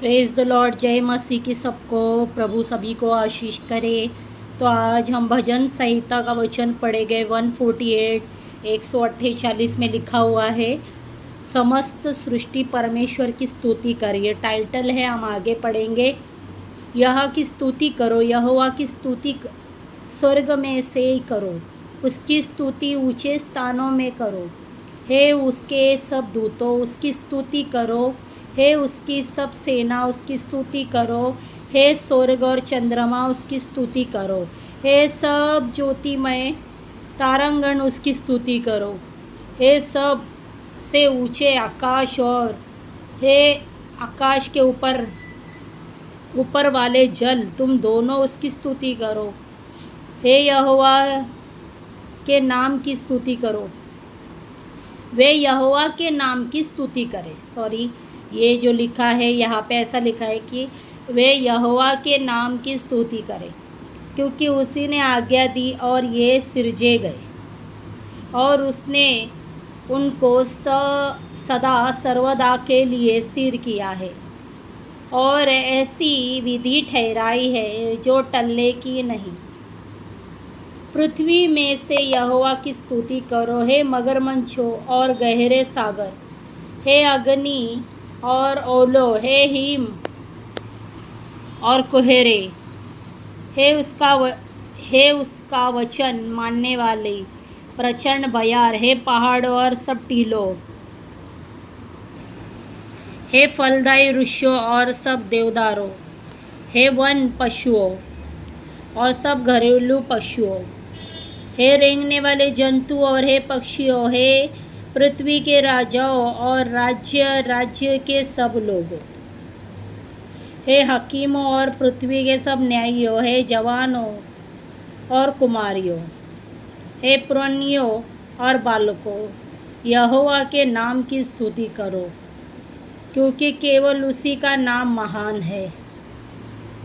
Praise the Lord. जय मसीह की सबको, प्रभु सभी को आशीष करे। तो आज हम भजन संहिता का वचन पढ़ेंगे 148 148 में लिखा हुआ है, समस्त सृष्टि परमेश्वर की स्तुति करिए। टाइटल है, हम आगे पढ़ेंगे। यह की स्तुति करो, यहोवा की स्तुति स्वर्ग में से करो, उसकी स्तुति ऊंचे स्थानों में करो। हे उसके सब दूतों, उसकी स्तुति करो। हे उसकी सब सेना, उसकी स्तुति करो। हे स्वर्ग और चंद्रमा, उसकी स्तुति करो। हे सब ज्योतिमय तारांगण, उसकी स्तुति करो। हे सब से ऊंचे आकाश, और हे आकाश के ऊपर वाले जल, तुम दोनों उसकी स्तुति करो। हे यहोवा के नाम की स्तुति करो। वे यहोवा के नाम की स्तुति करें। सॉरी, ये जो लिखा है यहाँ पे ऐसा लिखा है कि वे यहोवा के नाम की स्तुति करें, क्योंकि उसी ने आज्ञा दी और ये सिरजे गए, और उसने उनको सदा सर्वदा के लिए स्थिर किया है, और ऐसी विधि ठहराई है जो टलने की नहीं। पृथ्वी में से यहोवा की स्तुति करो। हे मगरमच्छों और गहरे सागर, हे अग्नि और ओलो, हे हिम और कुहेरे, हे उसका वचन मानने वाले प्रचंड भयार, हे पहाड़ और सब टीलों, हे फलदायी वृक्षों और सब देवदारों, हे वन पशुओं और सब घरेलू पशुओं, हे रेंगने वाले जंतु और हे पक्षियों, हे पृथ्वी के राजाओं और राज्य के सब लोगों, हे हकीमों और पृथ्वी के सब न्यायियों, हे जवानों और कुमारियों, हे पुरानियों और बालकों, यहोवा के नाम की स्तुति करो, क्योंकि केवल उसी का नाम महान है।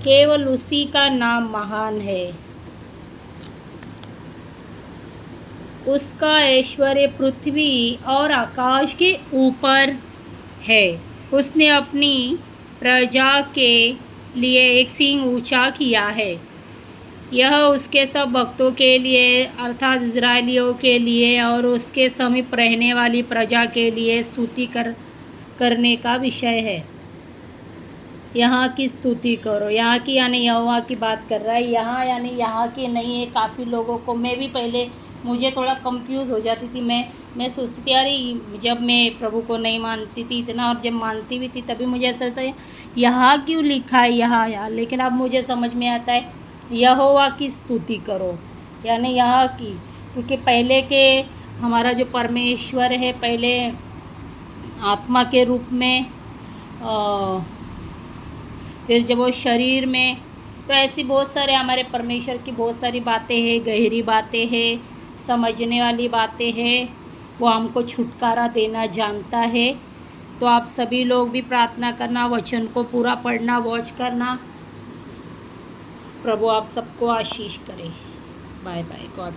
केवल उसी का नाम महान है। उसका ऐश्वर्य पृथ्वी और आकाश के ऊपर है। उसने अपनी प्रजा के लिए एक सिंह ऊंचा किया है। यह उसके सब भक्तों के लिए, अर्थात इज़राइलियों के लिए और उसके समीप रहने वाली प्रजा के लिए स्तुति करने का विषय है। यहाँ की स्तुति करो। यहाँ की यानी यहोवा की बात कर रहा है। यहाँ यानी यहाँ की नहीं है। काफ़ी लोगों को, मैं भी पहले मुझे थोड़ा कंफ्यूज हो जाती थी। मैं सोचती थी यार, जब मैं प्रभु को नहीं मानती थी इतना, और जब मानती भी थी तभी मुझे ऐसा होता है यहाँ क्यों लिखा है यहाँ यार। लेकिन अब मुझे समझ में आता है, यहोवा की स्तुति करो यानी यहाँ की, क्योंकि पहले के हमारा जो परमेश्वर है, पहले आत्मा के रूप में, फिर जब वो शरीर में, तो ऐसी बहुत सारे हमारे परमेश्वर की बहुत सारी बातें हैं, गहरी बातें हैं, समझने वाली बातें हैं। वो हमको छुटकारा देना जानता है। तो आप सभी लोग भी प्रार्थना करना, वचन को पूरा पढ़ना, वॉच करना। प्रभु आप सबको आशीष करे। Bye bye, God.